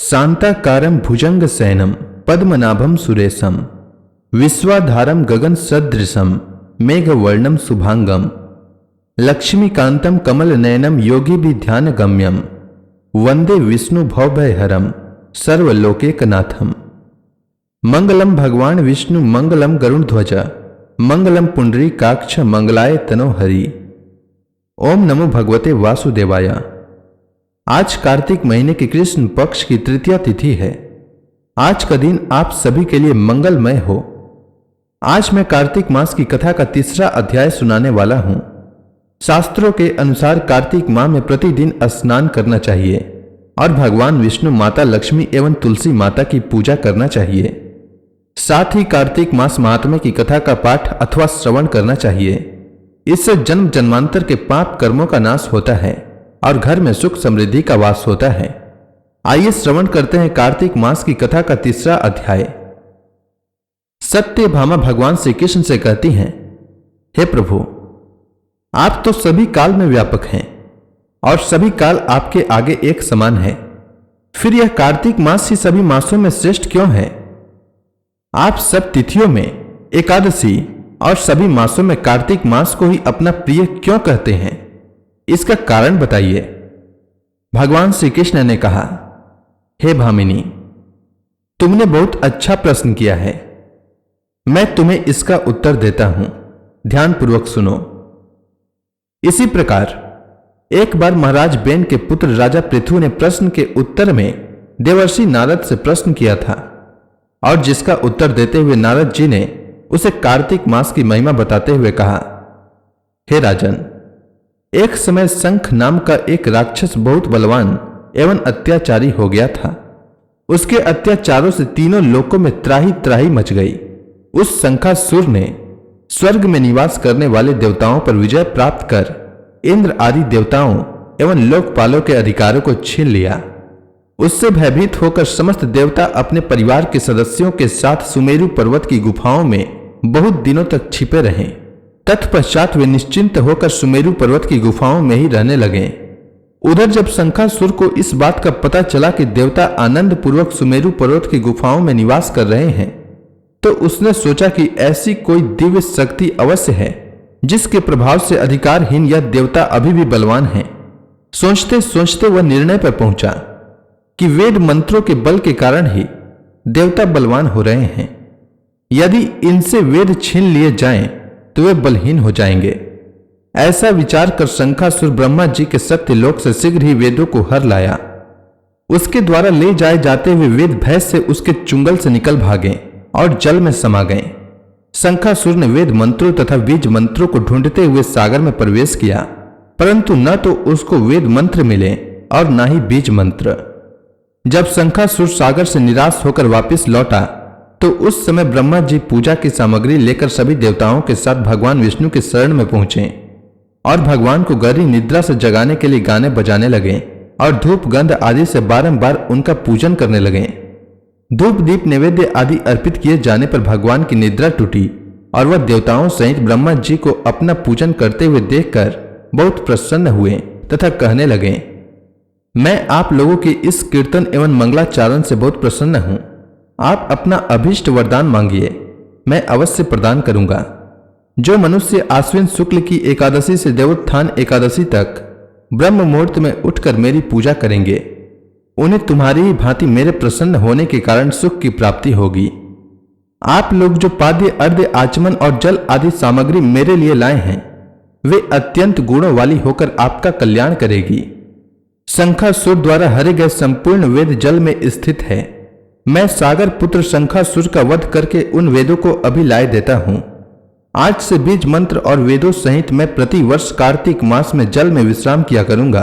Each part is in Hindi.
शांताकारं भुजंगशयनं पद्मनाभं सुरेशं विश्वाधारं गगनसदृशं मेघवर्णं शुभांगं लक्ष्मीकान्तं कमलनयनं योगिभिर्ध्यानगम्यं वंदे विष्णु भवभयहरं सर्वलोकैकनाथम्। मंगलम भगवान विष्णु मंगलम गरुड़ध्वज मंगलम पुंडरीकाक्ष मंगलाय तनोहरि। ओम नमो भगवते वासुदेवाय। आज कार्तिक महीने के कृष्ण पक्ष की तृतीया तिथि है। आज का दिन आप सभी के लिए मंगलमय हो। आज मैं कार्तिक मास की कथा का तीसरा अध्याय सुनाने वाला हूं। शास्त्रों के अनुसार कार्तिक माह में प्रतिदिन स्नान करना चाहिए और भगवान विष्णु, माता लक्ष्मी एवं तुलसी माता की पूजा करना चाहिए। साथ ही कार्तिक मास महात्म्य की कथा का पाठ अथवा श्रवण करना चाहिए। इससे जन्म जन्मांतर के पाप कर्मों का नाश होता है और घर में सुख समृद्धि का वास होता है। आइए श्रवण करते हैं कार्तिक मास की कथा का तीसरा अध्याय। सत्यभामा भगवान श्री कृष्ण से कहती हैं, हे प्रभु, आप तो सभी काल में व्यापक हैं और सभी काल आपके आगे एक समान है। फिर यह कार्तिक मास ही सभी मासों में श्रेष्ठ क्यों है? आप सब तिथियों में एकादशी और सभी मासों में कार्तिक मास को ही अपना प्रिय क्यों कहते हैं? इसका कारण बताइए। भगवान श्री कृष्ण ने कहा, हे भामिनी, तुमने बहुत अच्छा प्रश्न किया है। मैं तुम्हें इसका उत्तर देता हूं, ध्यानपूर्वक सुनो। इसी प्रकार एक बार महाराज बेन के पुत्र राजा पृथु ने प्रश्न के उत्तर में देवर्षि नारद से प्रश्न किया था और जिसका उत्तर देते हुए नारद जी ने उसे कार्तिक मास की महिमा बताते हुए कहा, हे राजन, एक समय शंख नाम का एक राक्षस बहुत बलवान एवं अत्याचारी हो गया था। उसके अत्याचारों से तीनों लोकों में त्राही त्राही मच गई। उस शंखासुर ने स्वर्ग में निवास करने वाले देवताओं पर विजय प्राप्त कर इंद्र आदि देवताओं एवं लोकपालों के अधिकारों को छीन लिया। उससे भयभीत होकर समस्त देवता अपने परिवार के सदस्यों के साथ सुमेरु पर्वत की गुफाओं में बहुत दिनों तक छिपे रहे। तत्पश्चात वे निश्चिंत होकर सुमेरु पर्वत की गुफाओं में ही रहने लगे। उधर जब शंखासुर को इस बात का पता चला कि देवता आनंद पूर्वक सुमेरु पर्वत की गुफाओं में निवास कर रहे हैं, तो उसने सोचा कि ऐसी कोई दिव्य शक्ति अवश्य है जिसके प्रभाव से अधिकारहीन यह देवता अभी भी बलवान है। सोचते सोचते वह निर्णय पर पहुंचा कि वेद मंत्रों के बल के कारण ही देवता बलवान हो रहे हैं। यदि इनसे वेद छीन लिए जाएं तो वे बलहीन हो जाएंगे। ऐसा विचार कर शंखासुर ब्रह्मा जी के सत्यलोक से शीघ्र ही वेदों को हर लाया। उसके द्वारा ले जाए जाते हुए वेद भय से उसके चुंगल से निकल भागे और जल में समा गए। शंखासुर ने वेद मंत्रों तथा बीज मंत्रों को ढूंढते हुए सागर में प्रवेश किया, परंतु न तो उसको वेद मंत्र मिले और न ही बीज मंत्र। जब शंखासुर सागर से निराश होकर वापस लौटा तो उस समय ब्रह्मा जी पूजा की सामग्री लेकर सभी देवताओं के साथ भगवान विष्णु के शरण में पहुंचे और भगवान को गहरी निद्रा से जगाने के लिए गाने बजाने लगे और धूप गंध आदि से बारंबार उनका पूजन करने लगे। धूप दीप नैवेद्य आदि अर्पित किए जाने पर भगवान की निद्रा टूटी और वह देवताओं सहित ब्रह्मा जी को अपना पूजन करते हुए देखकर बहुत प्रसन्न हुए तथा कहने लगे, मैं आप लोगों के इस कीर्तन एवं मंगलाचारण से बहुत प्रसन्न हूं। आप अपना अभीष्ट वरदान मांगिए, मैं अवश्य प्रदान करूंगा। जो मनुष्य आश्विन शुक्ल की एकादशी से देवोत्थान एकादशी तक ब्रह्म मुहूर्त में उठकर मेरी पूजा करेंगे, उन्हें तुम्हारी ही भांति मेरे प्रसन्न होने के कारण सुख की प्राप्ति होगी। आप लोग जो पाद्य अर्घ्य आचमन और जल आदि सामग्री मेरे लिए लाए हैं, वे अत्यंत गुणों वाली होकर आपका कल्याण करेगी। शंखासुर द्वारा हरे गए संपूर्ण वेद जल में स्थित है। मैं सागर पुत्र शंखासुर का वध करके उन वेदों को अभी लाए देता हूं। आज से बीज मंत्र और वेदों सहित मैं प्रति वर्ष कार्तिक मास में जल में विश्राम किया करूंगा।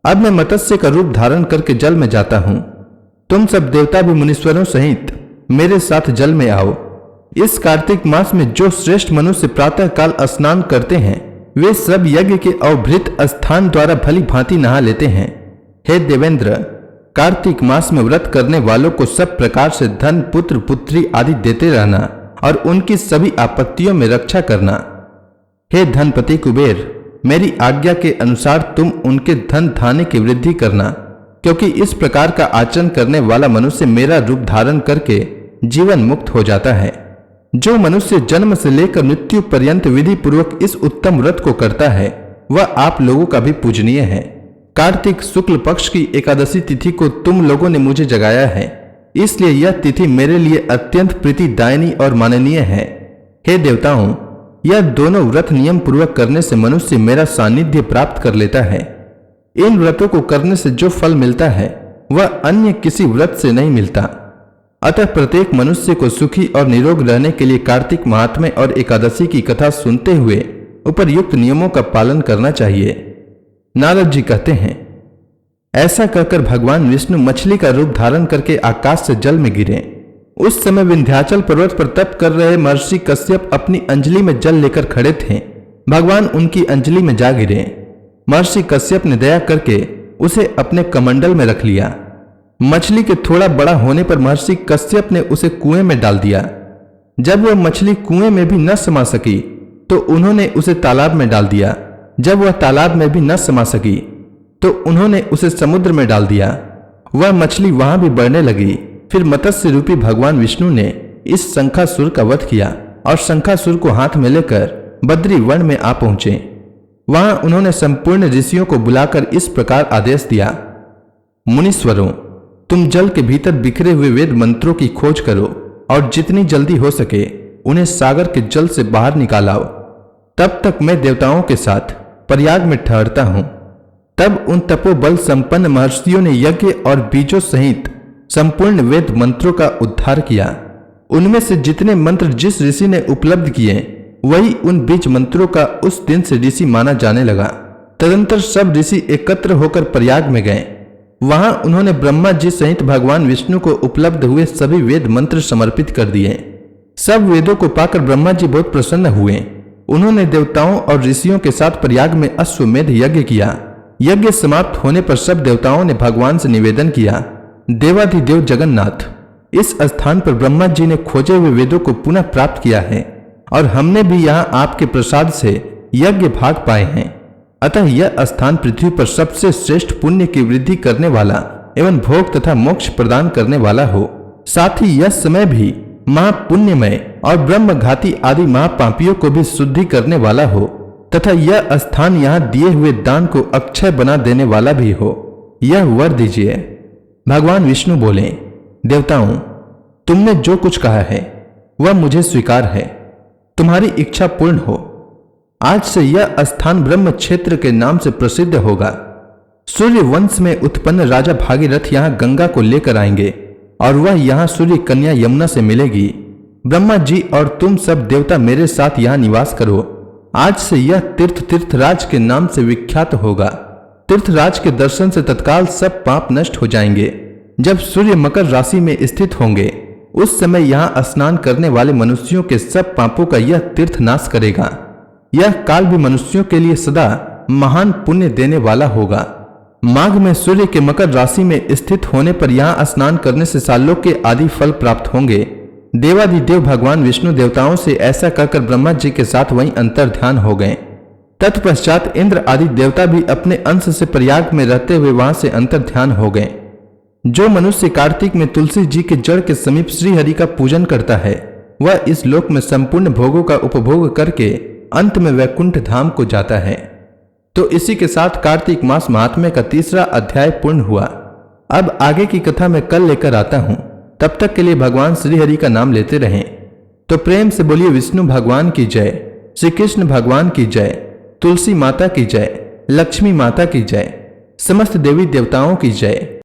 अब मैं मत्स्य का रूप धारण करके जल में जाता हूं। तुम सब देवता भी मुनीश्वरों सहित मेरे साथ जल में आओ। इस कार्तिक मास में जो श्रेष्ठ मनुष्य प्रातः काल स्नान करते हैं, वे सब यज्ञ के अवभृत स्थान द्वारा भली भांति नहा लेते हैं। हे देवेंद्र, कार्तिक मास में व्रत करने वालों को सब प्रकार से धन, पुत्र, पुत्री आदि देते रहना और उनकी सभी आपत्तियों में रक्षा करना। हे धनपति कुबेर, मेरी आज्ञा के अनुसार तुम उनके धन धान्य की वृद्धि करना, क्योंकि इस प्रकार का आचरण करने वाला मनुष्य मेरा रूप धारण करके जीवन मुक्त हो जाता है। जो मनुष्य जन्म से लेकर मृत्यु पर्यंत विधि पूर्वक इस उत्तम व्रत को करता है वह आप लोगों का भी पूजनीय है। कार्तिक शुक्ल पक्ष की एकादशी तिथि को तुम लोगों ने मुझे जगाया है, इसलिए यह तिथि मेरे लिए अत्यंत प्रीतिदायिनी और माननीय है। हे देवताओं, यह दोनों व्रत नियम पूर्वक करने से मनुष्य मेरा सानिध्य प्राप्त कर लेता है। इन व्रतों को करने से जो फल मिलता है वह अन्य किसी व्रत से नहीं मिलता। अतः प्रत्येक मनुष्य को सुखी और निरोग रहने के लिए कार्तिक महात्म्य और एकादशी की कथा सुनते हुए उपरयुक्त नियमों का पालन करना चाहिए। नारद जी कहते हैं, ऐसा कहकर भगवान विष्णु मछली का रूप धारण करके आकाश से जल में गिरे। उस समय विंध्याचल पर्वत पर तप कर रहे महर्षि कश्यप अपनी अंजलि में जल लेकर खड़े थे। भगवान उनकी अंजलि में जा गिरे। महर्षि कश्यप ने दया करके उसे अपने कमंडल में रख लिया। मछली के थोड़ा बड़ा होने पर महर्षि कश्यप ने उसे कुएं में डाल दिया। जब वह मछली कुएं में भी न समा सकी तो उन्होंने उसे तालाब में डाल दिया। जब वह तालाब में भी न समा सकी तो उन्होंने उसे समुद्र में डाल दिया। वह मछली वहां भी बढ़ने लगी। फिर मत्स्य रूपी भगवान विष्णु ने इस शंखासुर का वध किया और शंखासुर को हाथ में लेकर बद्री वन में आ पहुंचे। वहां उन्होंने संपूर्ण ऋषियों को बुलाकर इस प्रकार आदेश दिया, मुनीश्वरों, तुम जल के भीतर बिखरे हुए वेद मंत्रों की खोज करो और जितनी जल्दी हो सके उन्हें सागर के जल से बाहर निकालाओ। तब तक मैं देवताओं के साथ प्रयाग में ठहरता हूं। तब उन तपोबल संपन्न महर्षियों ने यज्ञ और बीजों सहित संपूर्ण वेद मंत्रों का उद्धार किया। उनमें से जितने मंत्र जिस ऋषि ने उपलब्ध किए वही उन बीज मंत्रों का उस दिन से ऋषि माना जाने लगा। तदंतर सब ऋषि एकत्र होकर प्रयाग में गए। वहां उन्होंने ब्रह्मा जी सहित भगवान विष्णु को उपलब्ध हुए सभी वेद मंत्र समर्पित कर दिए। सब वेदों को पाकर ब्रह्मा जी बहुत प्रसन्न हुए। उन्होंने देवताओं और ऋषियों के साथ प्रयाग में अश्वमेध यज्ञ किया। यज्ञ समाप्त होने पर सब देवताओं ने भगवान से निवेदन किया, देवाधिदेव जगन्नाथ, इस स्थान पर ब्रह्मा जी ने खोजे हुए वेदों को पुनः प्राप्त किया है और हमने भी यहाँ आपके प्रसाद से यज्ञ भाग पाए हैं। अतः यह स्थान पृथ्वी पर सबसे श्रेष्ठ पुण्य की वृद्धि करने वाला एवं भोग तथा मोक्ष प्रदान करने वाला हो। साथ ही यह समय भी महापुण्यमय और ब्रह्मघाती आदि महापापियों को भी शुद्धि करने वाला हो तथा यह स्थान यहाँ दिए हुए दान को अक्षय बना देने वाला भी हो। यह वर दीजिए। भगवान विष्णु बोले, देवताओं, तुमने जो कुछ कहा है वह मुझे स्वीकार है। तुम्हारी इच्छा पूर्ण हो। आज से यह स्थान ब्रह्म क्षेत्र के नाम से प्रसिद्ध होगा। सूर्य वंश में उत्पन्न राजा भागीरथ यहाँ गंगा को लेकर आएंगे और वह यहाँ सूर्य कन्या यमुना से मिलेगी। ब्रह्मा जी और तुम सब देवता मेरे साथ यहाँ निवास करो। आज से यह तीर्थ तीर्थराज के नाम से विख्यात होगा। तीर्थराज के दर्शन से तत्काल सब पाप नष्ट हो जाएंगे। जब सूर्य मकर राशि में स्थित होंगे उस समय यहाँ स्नान करने वाले मनुष्यों के सब पापों का यह तीर्थ नाश करेगा। यह काल भी मनुष्यों के लिए सदा महान पुण्य देने वाला होगा। माघ में सूर्य के मकर राशि में स्थित होने पर यहाँ स्नान करने से सालों के आदि फल प्राप्त होंगे। देवाधिदेव भगवान विष्णु देवताओं से ऐसा कहकर ब्रह्मा जी के साथ वहीं अंतर ध्यान हो गए। तत्पश्चात इंद्र आदि देवता भी अपने अंश से प्रयाग में रहते हुए वहां से अंतर ध्यान हो गए। जो मनुष्य कार्तिक में तुलसी जी के जड़ के समीप श्री हरि का पूजन करता है वह इस लोक में संपूर्ण भोगों का उपभोग करके अंत में वैकुंठ धाम को जाता है। तो इसी के साथ कार्तिक मास महात्म्य का 3रा अध्याय पूर्ण हुआ। अब आगे की कथा मैं कल लेकर आता हूं। तब तक के लिए भगवान श्री हरि का नाम लेते रहें। तो प्रेम से बोलिए विष्णु भगवान की जय, श्री कृष्ण भगवान की जय, तुलसी माता की जय, लक्ष्मी माता की जय, समस्त देवी देवताओं की जय।